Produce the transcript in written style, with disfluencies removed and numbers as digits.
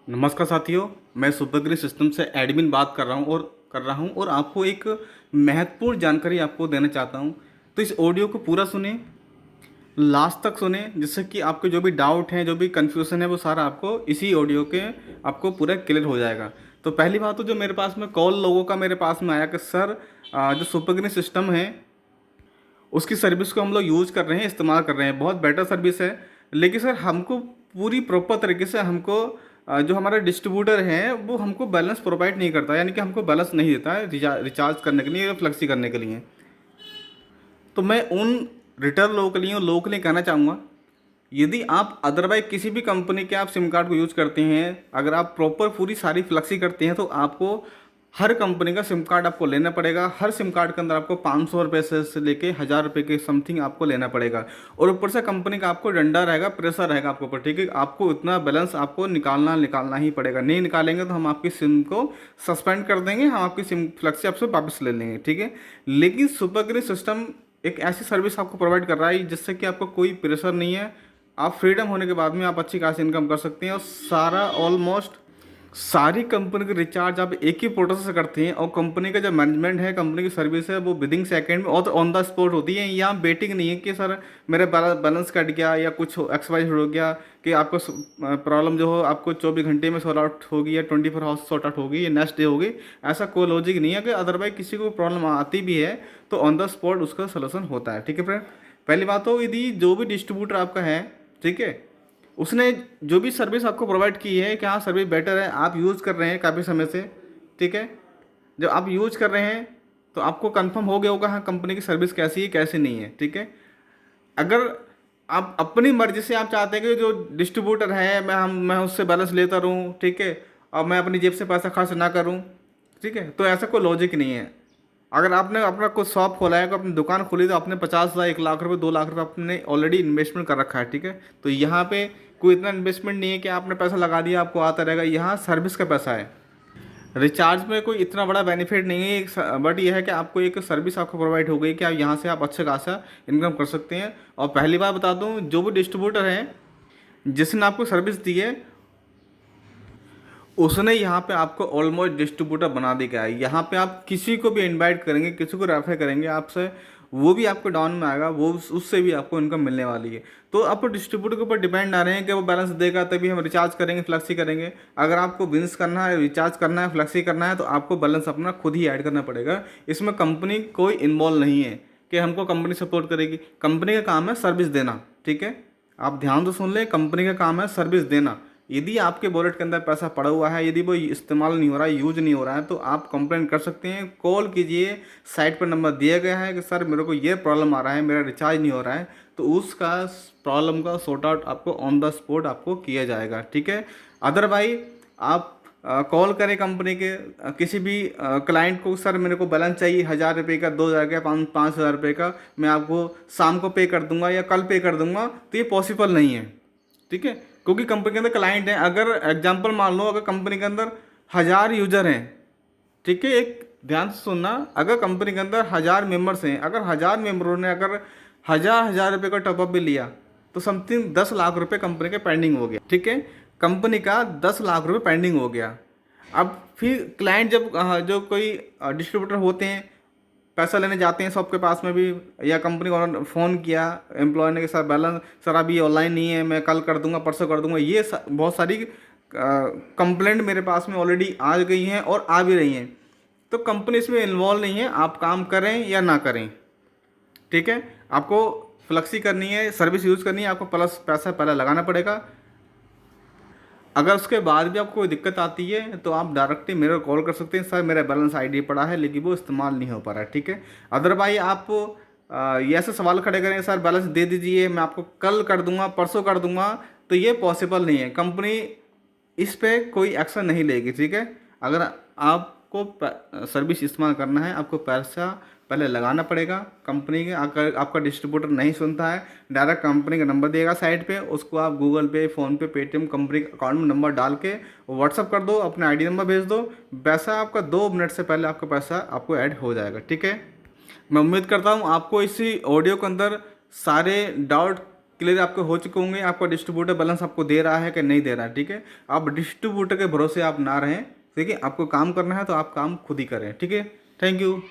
नमस्कार साथियों, मैं सुभद्री सिस्टम से एडमिन बात कर रहा हूँ और आपको एक महत्वपूर्ण जानकारी आपको देना चाहता हूँ। तो इस ऑडियो को पूरा सुने, लास्ट तक सुने, जिससे कि आपके जो भी डाउट हैं, जो भी कन्फ्यूज़न है, वो सारा आपको इसी ऑडियो के आपको पूरा क्लियर हो जाएगा। तो पहली बात तो जो मेरे पास में कॉल लोगों का मेरे पास में आया कि सर जो सुपरग्री सिस्टम है उसकी सर्विस को हम लोग यूज़ कर रहे हैं, इस्तेमाल कर रहे हैं, बहुत बेटर सर्विस है। लेकिन सर हमको पूरी प्रॉपर तरीके से हमको जो हमारा डिस्ट्रीब्यूटर है वो हमको बैलेंस प्रोवाइड नहीं करता, यानी कि हमको बैलेंस नहीं देता है रिचार्ज करने के लिए या फ्लेक्सी करने के लिए। तो मैं उन रिटेल लोगों के लिए कहना चाहूँगा, यदि आप अदरवाइज किसी भी कंपनी के आप सिम कार्ड को यूज़ करते हैं, अगर आप प्रॉपर पूरी सारी फ्लेक्सी करते हैं तो आपको हर कंपनी का सिम कार्ड आपको लेना पड़ेगा। हर सिम कार्ड के अंदर आपको 500 रुपये से लेके 1000 रुपये के समथिंग आपको लेना पड़ेगा। और ऊपर से कंपनी का आपको डंडा रहेगा, प्रेशर रहेगा आपके ऊपर, ठीक है। आपको इतना बैलेंस आपको निकालना ही पड़ेगा। नहीं निकालेंगे तो हम आपकी सिम को सस्पेंड कर देंगे, हम आपकी सिम फ्लेक्सी आपसे वापस ले लेंगे, ठीक है। लेकिन सुपरग्री सिस्टम एक ऐसी सर्विस आपको प्रोवाइड कर रहा है जिससे कि आपको कोई प्रेशर नहीं है। आप फ्रीडम होने के बाद में आप अच्छी खासी इनकम कर सकते हैं और ऑलमोस्ट सारी कंपनी के रिचार्ज आप एक ही पोर्टल से करते हैं। और कंपनी का जो मैनेजमेंट है, कंपनी की सर्विस है, वो विदिन सेकंड में और ऑन द स्पॉट होती है। यहाँ वेटिंग नहीं है कि सर मेरे बैलेंस कट गया या कुछ एक्सपायर हो गया, कि आपको प्रॉब्लम जो हो आपको 24 घंटे में सॉर्ट आउट होगी या 24 आवर्स सॉर्ट आउट होगी या नेक्स्ट डे होगी। ऐसा कोई लॉजिक नहीं है कि अदरवाइज किसी को प्रॉब्लम आती भी है तो ऑन द स्पॉट उसका सोल्यूशन होता है, ठीक है फ्रेंड। पहली बात तो यदि जो भी डिस्ट्रीब्यूटर आपका है, ठीक है, उसने जो भी सर्विस आपको प्रोवाइड की है कि हाँ सर्विस बेटर है, आप यूज़ कर रहे हैं काफ़ी समय से, ठीक है। जब आप यूज़ कर रहे हैं तो आपको कंफर्म हो गया होगा हाँ कंपनी की सर्विस कैसी है कैसी नहीं है, ठीक है। अगर आप अपनी मर्ज़ी से आप चाहते हैं कि जो डिस्ट्रीब्यूटर है मैं उससे बैलेंस लेता रहूँ, ठीक है, और मैं अपनी जेब से पैसा खर्च ना करूँ, ठीक है, तो ऐसा कोई लॉजिक नहीं है। अगर आपने अपना कुछ शॉप खोला है, अपनी दुकान खोली, तो आपने 50,000 1 लाख रुपए 2 लाख रुपए आपने ऑलरेडी इन्वेस्टमेंट कर रखा है, ठीक है। तो यहाँ पे कोई इतना इन्वेस्टमेंट नहीं है कि आपने पैसा लगा दिया आपको आता रहेगा। यहाँ सर्विस का पैसा है। रिचार्ज में कोई इतना बड़ा बेनिफिट नहीं है, बट यह है कि आपको एक सर्विस आपको प्रोवाइड हो गई कि आप यहाँ से आप अच्छा खासा इनकम कर सकते हैं। और पहली बात बता दूँ, जो भी डिस्ट्रीब्यूटर है जिसने आपको सर्विस दी है उसने यहाँ पे आपको ऑलमोस्ट डिस्ट्रीब्यूटर बना दिया है। यहाँ पे आप किसी को भी इनवाइट करेंगे, किसी को रेफर करेंगे आपसे, वो भी आपको डाउन में आएगा, वो उससे भी आपको इनकम मिलने वाली है। तो आप डिस्ट्रीब्यूटर के ऊपर डिपेंड आ रहे हैं कि वो बैलेंस देगा तभी हम रिचार्ज करेंगे, फ्लेक्सी करेंगे। अगर आपको विंस करना है, रिचार्ज करना है, फ्लेक्सी करना है, तो आपको बैलेंस अपना खुद ही ऐड करना पड़ेगा। इसमें कंपनी कोई इन्वॉल्व नहीं है कि हमको कंपनी सपोर्ट करेगी। कंपनी का काम है सर्विस देना, ठीक है। आप ध्यान से सुन लें, कंपनी का काम है सर्विस देना। यदि आपके वॉलेट के अंदर पैसा पड़ा हुआ है, यदि वो इस्तेमाल नहीं हो रहा है, यूज नहीं हो रहा है, तो आप कंप्लेंट कर सकते हैं। कॉल कीजिए, साइट पर नंबर दिया गया है कि सर मेरे को ये प्रॉब्लम आ रहा है, मेरा रिचार्ज नहीं हो रहा है, तो उसका प्रॉब्लम का सॉर्ट आउट आपको ऑन द स्पॉट आपको किया जाएगा, ठीक है। अदरवाइज आप कॉल करें कंपनी के किसी भी क्लाइंट को, सर मेरे को बैलेंस चाहिए 1000 रुपये का, 2000 का, 5000 रुपये का, मैं आपको शाम को पे कर दूंगा या कल पे कर दूंगा, तो ये पॉसिबल नहीं है, ठीक है। क्योंकि कंपनी के अंदर क्लाइंट है। अगर एग्जांपल मान लो, अगर कंपनी के अंदर 1000 यूजर हैं, ठीक है, एक ध्यान से सुनना, अगर कंपनी के अंदर 1000 मेंबर्स हैं, अगर 1000 मेंबरों ने अगर 1000 रुपये का टॉपअप भी लिया तो समथिंग 10 लाख रुपए कंपनी के पेंडिंग हो गया, ठीक है। कंपनी का 10 लाख रुपए पेंडिंग हो गया। अब फिर क्लाइंट जब जो कोई डिस्ट्रीब्यूटर होते हैं पैसा लेने जाते हैं शॉप के पास में भी, या कंपनी को फ़ोन किया एम्प्लॉय ने कि सर बैलेंस सर अभी ऑनलाइन नहीं है, मैं कल कर दूंगा, परसों कर दूंगा, ये बहुत सारी कंप्लेंट मेरे पास में ऑलरेडी आ गई हैं और आ भी रही हैं। तो कंपनी इसमें इन्वॉल्व नहीं है, आप काम करें या ना करें, ठीक है। आपको फ्लेक्सी करनी है, सर्विस यूज़ करनी है, आपको प्लस पैसा पहले लगाना पड़ेगा। अगर उसके बाद भी आपको कोई दिक्कत आती है तो आप डायरेक्टली मेरे को कॉल कर सकते हैं, सर मेरा बैलेंस आईडी पड़ा है लेकिन वो इस्तेमाल नहीं हो पा रहा है, ठीक है। अदरवाइज आप ये ऐसे सवाल खड़े करें, सर बैलेंस दे दीजिए, मैं आपको कल कर दूंगा, परसों कर दूंगा, तो ये पॉसिबल नहीं है। कंपनी इस पर कोई एक्शन नहीं लेगी, ठीक है। अगर आपको सर्विस इस्तेमाल करना है, आपको पैसा पहले लगाना पड़ेगा कंपनी के। अगर आपका डिस्ट्रीब्यूटर नहीं सुनता है, डायरेक्ट कंपनी का नंबर देगा साइट पे, उसको आप गूगल पे, फ़ोनपे, पेटीएम कंपनी अकाउंट में नंबर डाल के व्हाट्सअप कर दो, अपना आईडी नंबर भेज दो, पैसा आपका 2 मिनट से पहले आपका पैसा आपको ऐड हो जाएगा, ठीक है। मैं उम्मीद करता हूँ आपको इसी ऑडियो के अंदर सारे डाउट क्लियर आपके हो चुके होंगे, आपका डिस्ट्रीब्यूटर बैलेंस आपको दे रहा है कि नहीं दे रहा है। ठीक है, आप डिस्ट्रीब्यूटर के भरोसे आप ना रहें। ठीक है, आपको काम करना है तो आप काम खुद ही करें। ठीक है, थैंक यू।